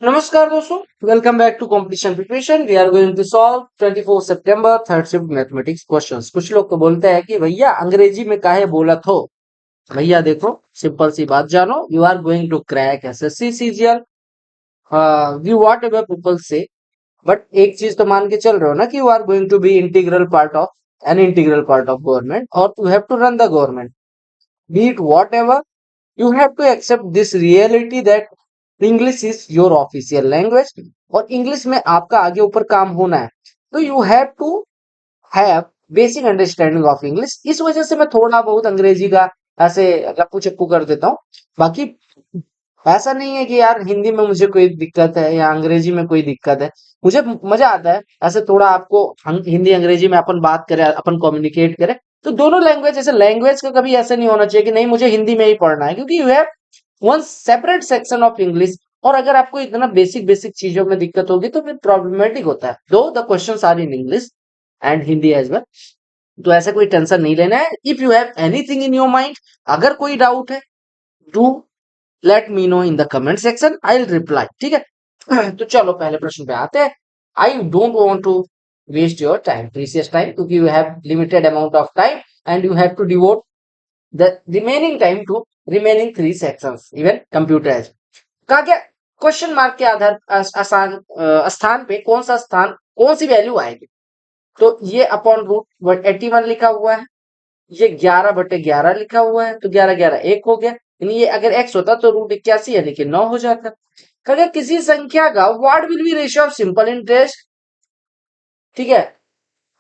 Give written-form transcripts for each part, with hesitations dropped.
नमस्कार दोस्तों, welcome back to competition preparation. We are going to solve 24 September third shift mathematics questions. कुछ लोग तो बोलते हैं कि भैया अंग्रेजी में काहे बोलत हो। भैया देखो, सिंपल सी बात जानो, you are going to crack SSC CGL, you whatever people say, but एक चीज तो मान के चल रहे हो ना कि you are going to be integral part of an integral part of government और you have to run the government, be it whatever. You have to accept this reality that English is your official language और English में आपका आगे ऊपर काम होना है। तो you have to have basic understanding of English. इस वजह से मैं थोड़ा बहुत अंग्रेजी का ऐसे लप्पू चप्पू कर देता हूँ। बाकी ऐसा नहीं है कि यार हिंदी में मुझे कोई दिक्कत है या अंग्रेजी में कोई दिक्कत है। मुझे मजा आता है ऐसे थोड़ा आपको हिंदी अंग्रेजी में अपन बात करें, अपन कम्युनिकेट करें। तो दोनों लैंग्वेज, ऐसे लैंग्वेज का कभी ऐसा नहीं होना चाहिए कि नहीं मुझे हिंदी में ही पढ़ना है, क्योंकि you have one separate section of English. और अगर आपको इतना बेसिक बेसिक चीजों में दिक्कत होगी तो फिर प्रॉब्लमेटिक होता है। Though the questions are in English and Hindi as well, तो ऐसा कोई टेंशन नहीं लेना है। If you have anything in your mind, अगर कोई डाउट है, do let me know in the comment section, I will reply. ठीक है तो चलो पहले प्रश्न पे आते हैं। I don't want to waste your time, precious time, क्योंकि you have limited amount of time and you have to devote the remaining time to remaining three sections even computer. कहा क्या, क्वेश्चन मार्क के आधार स्थान पे कौन सा स्थान, कौन सी वैल्यू आएगी। तो ये अपॉन रूट 81 लिखा हुआ है, ये 11/11 लिखा हुआ है, तो 11 1 हो गया। यानी ये अगर x होता तो रूट 81 यानी कि 9 हो जाता। अगर किसी संख्या का what will be ratio of simple interest, ठीक है,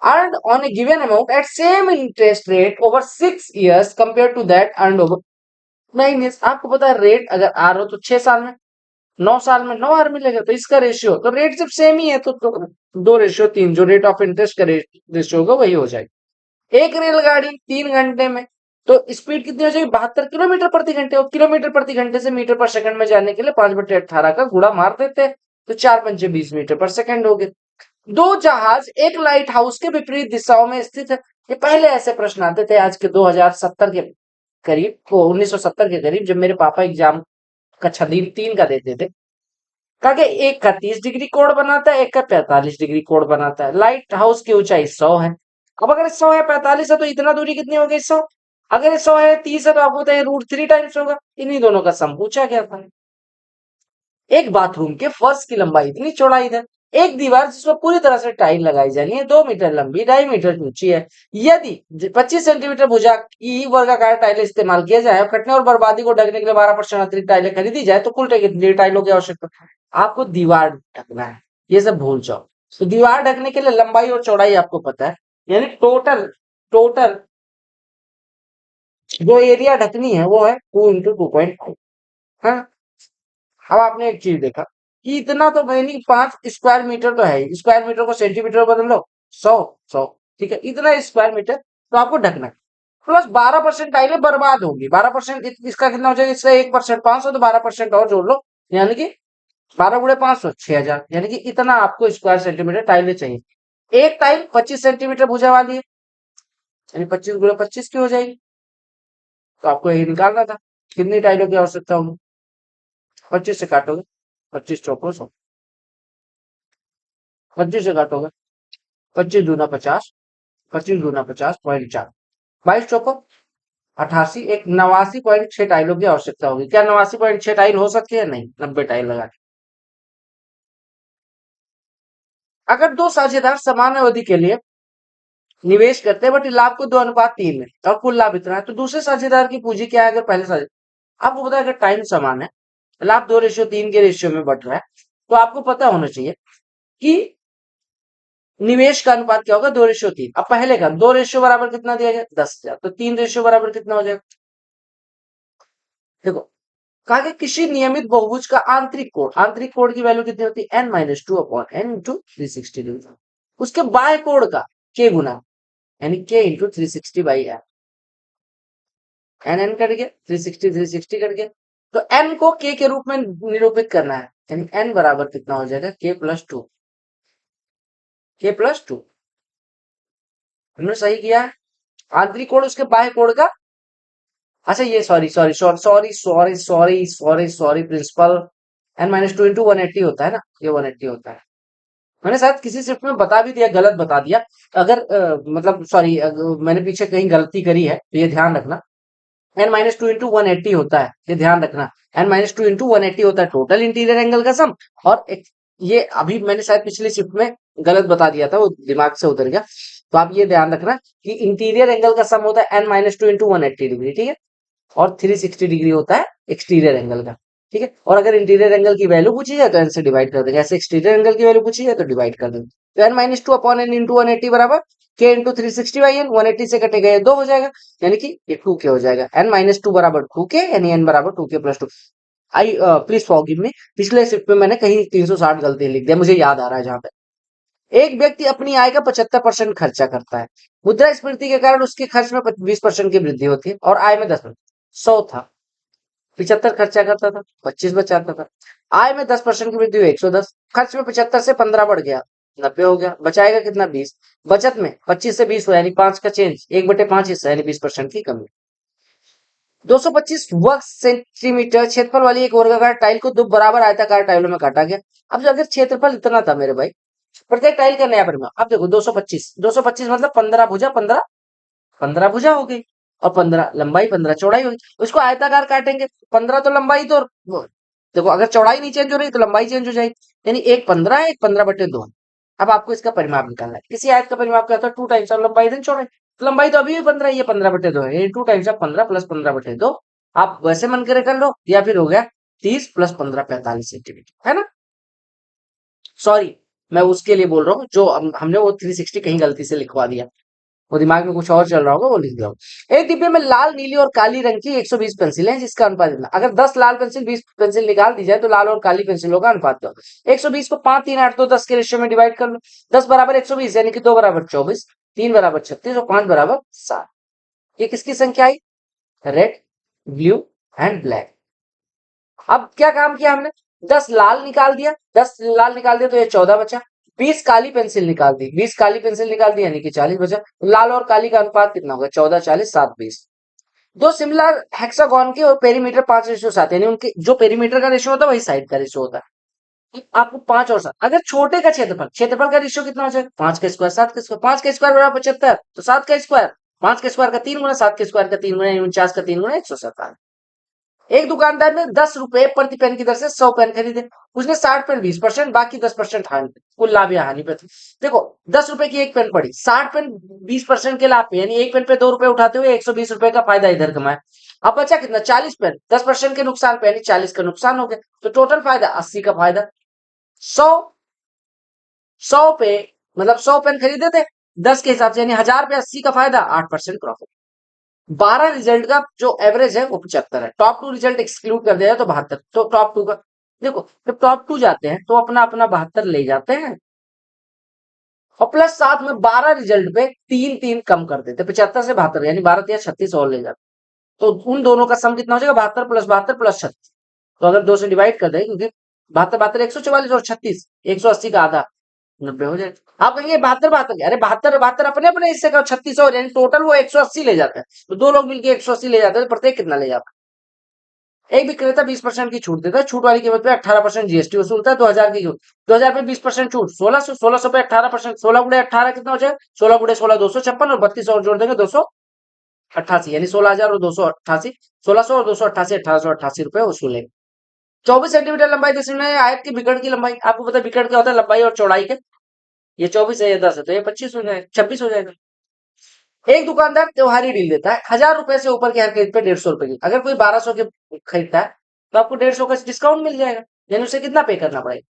earned on a given amount at same interest rate over 6 years compare to that earned over 9 years। आपको पता है रेट अगर आर हो तो 6 साल में, 9 साल में 9 आर मिलेगा। तो इसका रेशियो, तो रेट जब सेम ही है तो 2:3, जो रेट ऑफ इंटरेस्ट का रेशियो होगा वही हो जाएगा। एक रेलगाड़ी 3 घंटे में, तो स्पीड कितनी हो जाएगी, 72 किलोमीटर प्रति घंटे। और किलोमीटर प्रति घंटे से मीटर पर सेकंड में जाने के लिए 5/18 का गुणा मार देते हैं, तो 4×5 20 मीटर पर सेकंड हो गए। दो जहाज एक लाइट हाउस के विपरीत दिशाओं में स्थित है। ये पहले ऐसे प्रश्न आते थे आज के 2070 के करीब, को 1970 के करीब, जब मेरे पापा एग्जाम कक्षा 3 का देते थे। कहा कि एक का 30 डिग्री कोण बनाता है, एक का 45 डिग्री कोण बनाता है। लाइट हाउस की ऊंचाई 100 है। अब अगर 100 है 45 है तो इतना दूरी कितनी होगी 100। अगर 100 है 30 है तो आपको बताइए रूट 3 टाइम्स होगा। इन्हीं दोनों का सम पूछा गया था। एक बाथरूम के फर्श की लंबाई इतनी, चौड़ाई इधर। एक दीवार जिसमें पूरी तरह से टाइल लगाई जानी है, 2 मीटर लंबी 2.5 मीटर ऊंची है। यदि 25 सेंटीमीटर भुजा की वर्गाकार टाइलें इस्तेमाल किया जाए और कटने और बर्बादी को ढकने के लिए 12% अतिरिक्त टाइलें खरीदी जाए तो कुल कितनी टाइलों की आवश्यकता है। आपको दीवार ढकना है, ये सब भूल जाओ। तो दीवार ढकने के लिए लंबाई और चौड़ाई आपको पता है, यानी टोटल टोटल जो एरिया ढकनी है वो है 2 × 2.5। हाँ, अब आपने एक चीज देखा कि इतना तो है नहीं, 5 स्क्वायर मीटर तो है। स्क्वायर मीटर को सेंटीमीटर बदल लो, 100 ठीक है, इतना स्क्वायर मीटर तो आपको ढकना है। प्लस 12% टाइलें बर्बाद होगी। 12% इसका कितना हो जाएगा, इसका 1% 500, तो 12% और जोड़ लो, यानी कि 12 × 500 6,000। यानी कि इतना आपको स्क्वायर सेंटीमीटर टाइलें चाहिए। एक टाइल 25 सेंटीमीटर भुजा वाली है, यानी 25 × 25 की हो जाएगी। तो आपको यही निकालना था कितनी टाइलों की आवश्यकता होगी। 25 से काटोगे, 25 × 4 = 100। 25 से काटोगे, 25×2 = 50, 25×2 = 50 22 × 4 = 88। एक 89.6 टाइलों की आवश्यकता होगी। क्या 89.6 टाइल हो सकती है? नहीं, 90 टाइल लगा के। अगर दो साझेदार समान अवधि के लिए निवेश करते हैं बट लाभ को 2:3 में और कुल लाभ इतना है, तो दूसरे साझेदार की पूंजी क्या है? अगर पहले साझेदार, आपको पता है अगर टाइम समान है, लाभ 2:3 के रेशियो में बढ़ रहा है, तो आपको पता होना चाहिए कि निवेश का अनुपात क्या होगा, 2:3। अब पहले का 2 रेशियो बराबर कितना दिया गया, 10,000, तो 3 रेशियो बराबर कितना हो जाएगा। देखो, कहा कि किसी नियमित बहुभुज का आंतरिक कोण की वैल्यू कितनी होती है, n-2/n × 360 डिग्री। उसके बाएं कोण का k गुना, यानी k × 360/n। n कट गया, 360 कट गया, तो n को k के रूप में निरूपित करना है, यानी n बराबर कितना हो जाएगा, k+2। हमने सही किया है। आंतरिक कोण उसके बाएं कोण का, अच्छा ये sorry principle, n minus two into 180 होता है ना, ये 180 होता है। मैंने शायद किसी शिफ्ट में बता भी दिया, गलत बता दिया। अगर मतलब सॉरी, मैंने पीछे कहीं गलती करी है तो ये ध्यान रखना। n माइनस टू इंटू 180 होता है, ये ध्यान रखना। n माइनस टू इंटू 180 होता है टोटल इंटीरियर एंगल का सम। और ये अभी मैंने शायद पिछली शिफ्ट में गलत बता दिया था, वो दिमाग से उतर गया। तो आप ये ध्यान रखना कि इंटीरियर एंगल का सम होता है n minus two into 180 degree, ठीक है। और 360 डिग्री होता है एक्सटीरियर एंगल का, ठीक है। और अगर इंटीरियर एंगल की वैल्यू पूछी जाए तो एन से डिवाइड कर देंगे, ऐसे एक्सटीरियर एंगल की वैल्यू पूछी जाए तो डिवाइड कर देंगे। तो n minus two upon n into 180 बराबर के इंटू 360 बाई एन। 180 से कटेगा ये 2 हो जाएगा, यानी कि ये 2 के हो जाएगा। एन माइनस टू बराबर 2 के, यानी एन बराबर 2 के plus 2। I please forgive me, पिछले शिफ्ट में मैंने कहीं 360 गलती लिख दिया, मुझे याद आ रहा है जहां पे। एक व्यक्ति अपनी आय का 75% खर्चा करता है। मुद्रास्फीति के कारण उसके खर्च में 20% की वृद्धि होती है और आय में 10%। 100 था, 75 खर्चा करता था, 25 बचाता था। आय में 10% की वृद्धि हुई, 110। खर्च में 75 से 15 बढ़ गया, 90 हो गया। बचाएगा कितना, 20। बचत में 25 से 20 हुआ, यानी 5 का चेंज, 1/5 हिस्सा, यानी 20% की कमी। 225 वर्ग सेंटीमीटर क्षेत्रफल वाली एक वर्गाकार टाइल को दो बराबर आयताकार टाइलों में काटा गया। अब अगर क्षेत्रफल इतना था मेरे भाई, प्रत्येक टाइल का नया परिमाण। अब देखो 225 मतलब 15 भुजा 15, 15 भुजा हो गई, और 15 लंबाई 15 चौड़ाई होगी। उसको आयताकार काटेंगे, 15 तो लंबाई तो देखो, अगर चौड़ाई नहीं चेंज हो रही तो लंबाई चेंज हो जाएगी, यानी एक 15 है, एक 15/2। अब आपको इसका परिमाप निकालना है। किसी आयत का परिमाप क्या होता है, 2 टाइम्स ऑफ लंबाई देन चौड़ाई। तो लंबाई तो अभी भी 15 है, ये 15/2 है, यानी 2 टाइम्स ऑफ 15 प्लस 15/2। आप वैसे मन करे कर लो, या फिर हो गया 30 प्लस 15 45 सेंटीमीटर, है ना। सॉरी, मैं उसके लिए बोल रहा हूँ जो हमने वो 360 कहीं गलती से लिखवा दिया, वो दिमाग में कुछ और चल रहा होगा, वो लिख दो। एक डिब्बे में लाल, नीली और काली रंग की 120 पेंसिल है, जिसका अनुपात इतना। अगर 10 लाल पेंसिल 20 पेंसिल निकाल दी जाए तो लाल और काली पेंसिलों का अनुपात क्या होगा। 120 को 5 3 8 2 10 के रेशियो में डिवाइड कर लो। 10 बराबर 120, यानी कि 2 बराबर 24, 3 बराबर 36 और 5 बराबर 7। ये किसकी संख्या आई, रेड, ब्लू एंड ब्लैक। अब क्या काम किया हमने, 10 लाल निकाल दिया, 10 लाल निकाल दिया तो ये 14 बचा। 20 काली पेंसिल निकाल दी, 20 काली पेंसिल निकाल दी, यानी कि 40 बचा। लाल और काली का अनुपात कितना होगा, 14 40 7 20। दो सिमिलर हेक्सागोन के और पेरीमीटर 5:7, यानी उनके जो पेरीमीटर का रेशियो होता है वही साइड का रेशियो होता है। आपको 5 और 7, अगर छोटे का क्षेत्रफल, क्षेत्रफल का रेशियो कितना हो जाएगा, 5 का स्क्वायर 7 का स्क्वायर। 5 का स्क्वायर बराबर 75, तो 7 का स्क्वायर, 5 के स्क्वायर का 3 गुना, 7 के स्क्वायर का 3 गुना, 49 का 3 गुना 147। एक दुकानदार ने 10 रुपए प्रति पेन की दर से 100 पेन खरीदे। उसने 60 पेन 20%, बाकी 10% हानि पे, कुल लाभ या हानि पे थे। देखो 10 रुपए की एक पेन पड़ी, 60 पेन 20% के लाभ पे, यानी एक पेन पे 2 रुपए उठाते हुए 120 रुपए का फायदा इधर कमाया। अब बचा कितना, 40 पेन, 10% के नुकसान पे, यानी 40 का नुकसान हो गया। तो टोटल फायदा 80 का फायदा। 100 100 पे मतलब 100 पेन खरीदे थे 10 के हिसाब से, यानी 1000 पे 80 का फायदा, 8% प्रॉफिट। 12 रिजल्ट का जो एवरेज है वो 75 है। टॉप 2 रिजल्ट एक्सक्लूड कर दिया तो 72। तो टॉप 2 का देखो, जब टॉप 2 जाते हैं तो अपना अपना 72 ले जाते हैं, और प्लस साथ में 12 रिजल्ट पे 3 3 कम कर देते, 75 से 72, यानी 12 या 36 और ले जाते। तो उन दोनों का सम कितना हो जाएगा, 72 प्लस 36। तो अगर 2 से डिवाइड कर दें, क्योंकि 72 72 144 और 36 180 का आधा 90 हो जाएगा। आप कहेंगे 72 अरे 72 अपने अपने हिस्से का 36 और, यानी टोटल वो 180 ले जाते हैं। तो दो लोग मिलकर 180 ले जाते हैं, तो प्रत्येक कितना ले जाता है। एक विक्रेता 20% की छूट देता है, छूट वाली कीमत पे 18% जीएसटी वसूलता है। 2000 की छूट, 2000 पे 20% छूट, 1600, 1600 पे 18%, 16 गुड़े 18 कितना हो जाएगा, 16 गुड़े 16 256, और 32 और जोड़ देंगे 288, यानी 16,000 और 288, 1600 और 288 1888 रुपए वसूलेंगे। 24 सेंटीमीटर लंबाई दशमलव आयत की विकर्ण की लंबाई, आपको पता है विकर्ण क्या होता है, लंबाई और चौड़ाई के। ये 24 है, ये 10 है, तो ये 25 हो जाएगा, 26 हो जाएगा। एक दुकानदार त्योहारी डील देता है, 1000 रुपए से ऊपर की हर खरीद पे 150 रुपए की। अगर कोई 1200 के खरीदता है तो आपको 150 का डिस्काउंट मिल जाएगा, यानी उसे कितना पे करना पड़ेगा।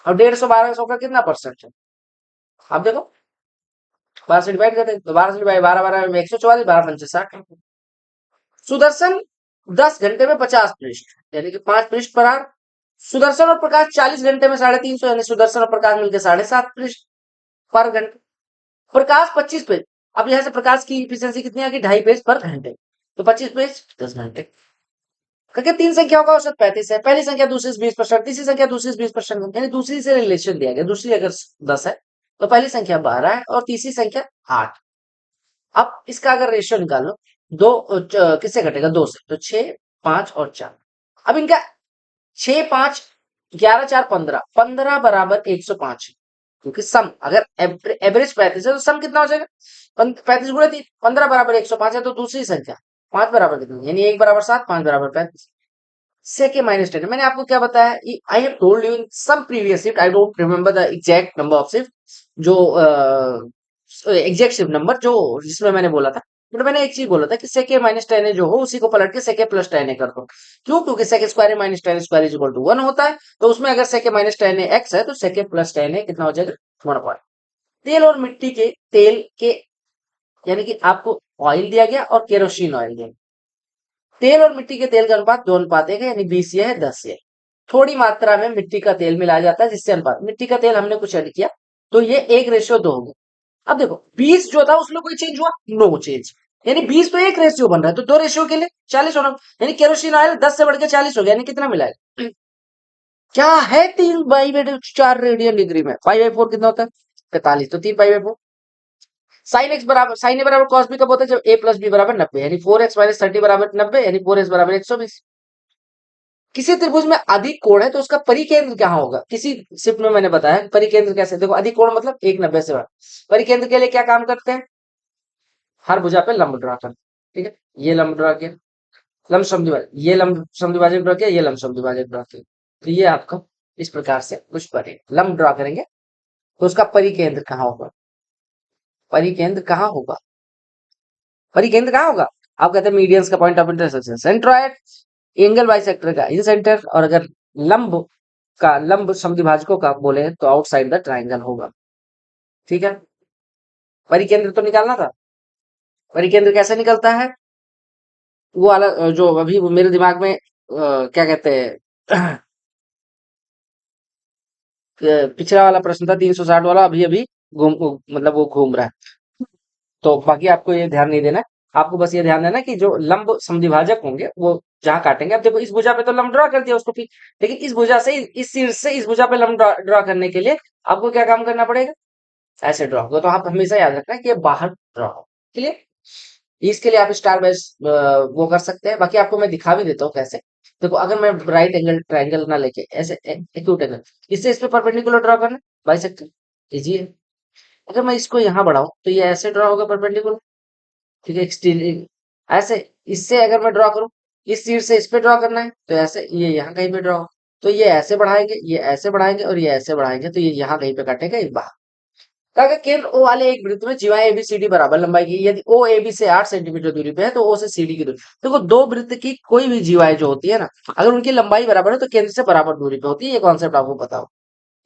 और 150 1200 का कितना परसेंट है, आप देखो, 12 से डिवाइड करते हैं तो 12 से डिवाइड 12 12 में 144, 12 पंचे 60। सुदर्शन 10 घंटे में 50 पृष्ठ, यानी कि 5 पृष्ठ पर आर। सुदर्शन और प्रकाश 40 घंटे में 350, यानी सुदर्शन और प्रकाश मिलकर 7.5 पृष्ठ पर घंटे। प्रकाश 25 पेज, अब यहां से प्रकाश की इफिशियंसी कितनी आ गई, 2.5 पेज पर घंटे, तो 25 पेज 10 घंटे। क्योंकि 3 संख्याओं का औसत 35 है, पहली संख्या दूसरी से 20%, तीसरी संख्या दूसरी से 20%, यानी दूसरी से रिलेशन दिया गया। दूसरी अगर 10 है तो पहली संख्या 12 है और तीसरी संख्या 8। अब इसका अगर रेशियो निकालो, दो किससे घटेगा, 2 से, तो 6 5 और 4। अब इनका 6 5 11 4 15 15 बराबर 105, क्योंकि सम अगर एवरेज 35 है तो सम कितना हो जाएगा 35 गुणे 3, 15 बराबर 105 है तो दूसरी संख्या 5 बराबर कितनी, यानी 1 बराबर 7, 5 बराबर 35, सेके माइनस 10। मैंने आपको क्या बताया, I have told you in some previous shift, I don't remember the exact number of shift, जो एग्जैक्ट शिफ्ट नंबर जो जिसमें मैंने बोला था, बट मैंने एक चीज बोला था कि सेके माइनस 10 जो हो उसी को पलट के सेके प्लस 10 कर दो। क्यों? क्योंकि sec square minus 10 square is equal to 1 होता है, तो उसमें अगर सेके माइनस 10 एक्स है तो सेके प्लस 10 कितना हो जाएगा 1 पॉइंट। तेल और मिट्टी के तेल के, यानी कि आपको ऑयल दिया गया और केरोसिन ऑयल दिया गया, तेल और मिट्टी के तेल का अनुपात 2:1 है, यानी 20 है 10 है। थोड़ी मात्रा में मिट्टी का तेल मिलाया जाता है जिससे अनुपात, मिट्टी का तेल हमने कुछ ऐड किया तो ये 1:2 हो गया। अब देखो 20 जो था उसमें कोई चेंज हुआ, नो चेंज, यानी 20 तो एक रेशियो बन रहा है, तो 2 रेशियो के लिए 40 होना, यानी केरोसिन ऑयल 10 से बढ़ के 40 हो गया, यानी कितना मिलाएगा, क्या है 3/4 रेडियन डिग्री में, 5/4 कितना होता है 45, तो 3/4। साइन एक्स बराबर साइन ए बराबर कॉस बी कब होता है, जब ए प्लस बी बराबर 90, यानी 4x माइनस 30 बराबर 90, यानी 4x बराबर 120। किसी त्रिभुज में अधिक कोण है तो उसका परिकेंद्र क्या होगा, किसी शिफ्ट में मैंने बताया परिकेंद्र कैसे, देखो अधिक कोण मतलब 190 से बड़ा। परिकेंद्र के लिए क्या काम करते हैं, हर भुजा पे लंब ड्रा करते हैं, ठीक है, ये लंब ड्रा किया, लंब समद्विभाजक, ये लंब समद्विभाजक ड्रा किया, ये लंब समद्विभाजक ड्रा किया, तो ये आपका इस प्रकार से कुछ बनेगा, लंब ड्रा करेंगे तो उसका परिकेंद्र कहाँ होगा, परिकेंद्र कहाँ होगा, परिकेंद्र कहाँ होगा, आप कहते हैं मीडियंस का point of intersection, centroid, angle bisector का इन सेंटर, और अगर लंब का लंब समद्विभाजकों का बोले तो आउटसाइड द ट्राइंगल होगा, ठीक है। परिकेंद्र तो निकालना था, परिकेंद्र कैसे निकलता है, वो वाला जो अभी वो मेरे दिमाग में क्या कहते हैं पिछला वाला प्रश्न था 360 वाला, अभी अभी घूम मतलब वो घूम रहा है, तो बाकी आपको ये ध्यान नहीं देना है। आपको बस ये ध्यान देना कि जो लंब समद्विभाजक होंगे वो जहां काटेंगे, अब देखो इस भुजा पे तो लंब ड्रा कर दिया उसको, फिर लेकिन इस भुजा से इस शीर्ष से इस भुजा पे लंब ड्रा करने के लिए आपको क्या काम करना पड़ेगा, ऐसे ड्रा होगा, तो आप हमेशा याद रखना कि ये बाहर ड्रा हो, क्लियर। इसके लिए आप स्टार बेस वो कर सकते हैं, बाकी आपको मैं दिखा भी देता हूँ कैसे। देखो अगर मैं राइट एंगल ट्राइंगल ना लेके ऐसे एक्यूट एंगल, इससे इस पे परपेंडिकुलर ड्रा करना बाइसेक्टर, इजी है। अगर मैं इसको यहाँ बढ़ाऊं तो ये ऐसे ड्रा होगा परपेंडिकुलर, ठीक है, ऐसे, इससे अगर मैं ड्रा करूं इस तीर से इस पे ड्रा करना है तो ऐसे ये यहाँ कहीं पे ड्रा हो, तो ये ऐसे बढ़ाएंगे, ये ऐसे बढ़ाएंगे और ये ऐसे बढ़ाएंगे, तो ये यहाँ कहीं पे काटेगा एक बाहर। कहा केंद्र ओ वाले एक वृत्त में जीवाएं एबीसीडी बराबर लंबाई की, यदि ओ ए बी से 8 सेंटीमीटर दूरी पे है तो ओ से सीडी की दूरी, देखो दो वृत्त की कोई भी जीवाएं जो होती है ना, अगर उनकी लंबाई बराबर है तो केंद्र से बराबर दूरी पे होती है, ये कॉन्सेप्ट आपको पता हो।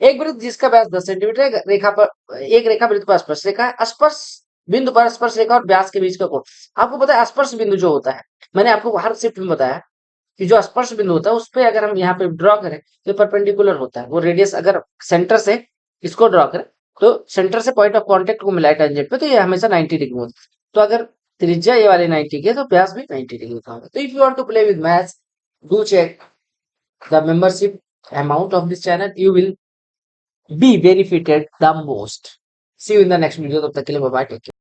एक वृत्त जिसका व्यास 10 सेंटीमीटर है, रेखा पर एक रेखा वृत्त पर स्पर्श रेखा है, स्पर्श बिंदु पर स्पर्श रेखा और व्यास के बीच का कोण, आपको पता है स्पर्श बिंदु जो होता है, मैंने आपको हर शिफ्ट में बताया कि जो स्पर्श बिंदु होता है उस पे अगर हम यहाँ पे ड्रॉ करें तो परपेंडिकुलर होता है, वो रेडियस अगर सेंटर से इसको ड्रॉ करें तो सेंटर से पॉइंट ऑफ कांटेक्ट को मिलाए टेंजेंट पे तो ये हमेशा 90 डिग्री होता है, तो अगर त्रिज्या ये वाले 90 की है तो व्यास भी 90 डिग्री का होगा। तो if you want to play with maths, do check the membership amount of this channel, you will be benefited the most. See you in the next video, तब तक के लिए बाय बाय, टेक केयर।